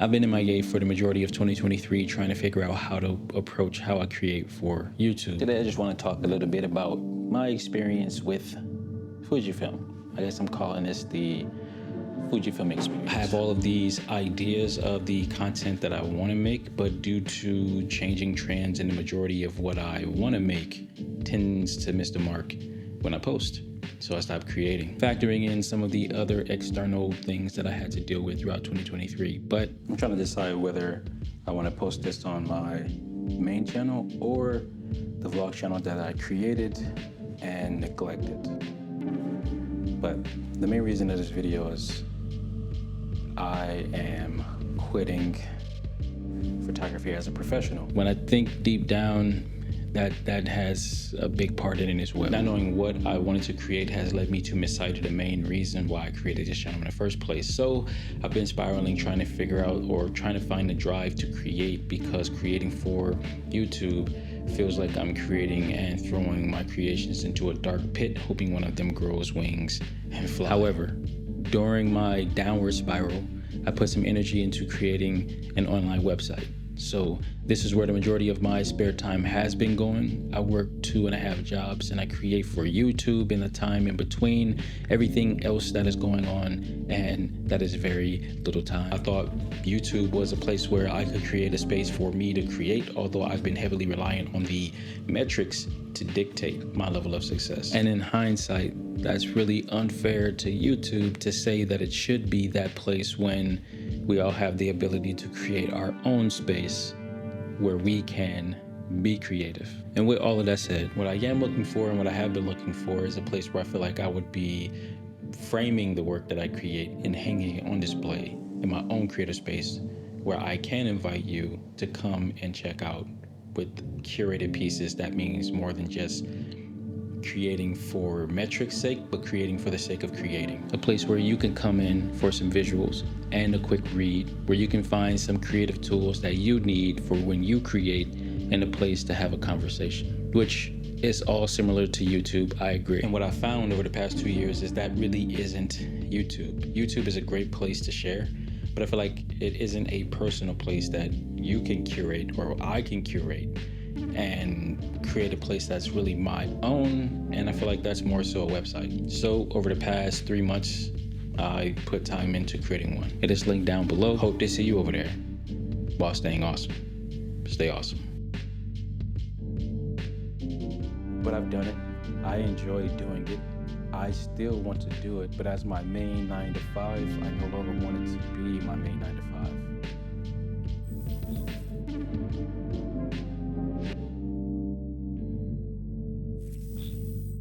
I've been in my MIA for the majority of 2023 trying to figure out how to approach how I create for YouTube. Today I just want to talk a little bit about my experience with FujiFilm. I guess I'm calling this the FujiFilm experience. I have all of these ideas of the content that I want to make, but due to changing trends in the majority of what I want to make tends to miss the mark when I post. So I stopped creating, factoring in some of the other external things that I had to deal with throughout 2023. But I'm trying to decide whether I want to post this on my main channel or the vlog channel that I created and neglected. But the main reason of this video is I am quitting photography as a professional. When I think deep down, that has a big part in it as well. Not knowing what I wanted to create has led me to miss sight of the main reason why I created this channel in the first place. So I've been spiraling, trying to figure out or trying to find the drive to create, because creating for YouTube feels like I'm creating and throwing my creations into a dark pit, hoping one of them grows wings and fly. However, during my downward spiral, I put some energy into creating an online website. So this is where the majority of my spare time has been going. I work 2.5 jobs and I create for YouTube in the time in between everything else that is going on, and that is very little time. I thought YouTube was a place where I could create a space for me to create, although I've been heavily reliant on the metrics to dictate my level of success. And in hindsight, that's really unfair to YouTube to say that it should be that place when we all have the ability to create our own space where we can be creative. And with all of that said, what I am looking for and what I have been looking for is a place where I feel like I would be framing the work that I create and hanging it on display in my own creative space, where I can invite you to come and check out with curated pieces. That means more than just creating for metrics sake, but creating for the sake of creating. A place where you can come in for some visuals and a quick read, where you can find some creative tools that you need for when you create, and a place to have a conversation, which is all similar to YouTube, I agree. And what I found over the past 2 years is that really isn't YouTube. YouTube is a great place to share, but I feel like it isn't a personal place that you can curate or I can curate and create a place that's really my own. And I feel like that's more so a website. So over the past 3 months, I put time into creating one. It is linked down below. Hope to see you over there while staying awesome. Stay awesome. But I've done it. I enjoy doing it. I still want to do it, but as my main 9 to 5, I no longer want it to be my main 9 to 5.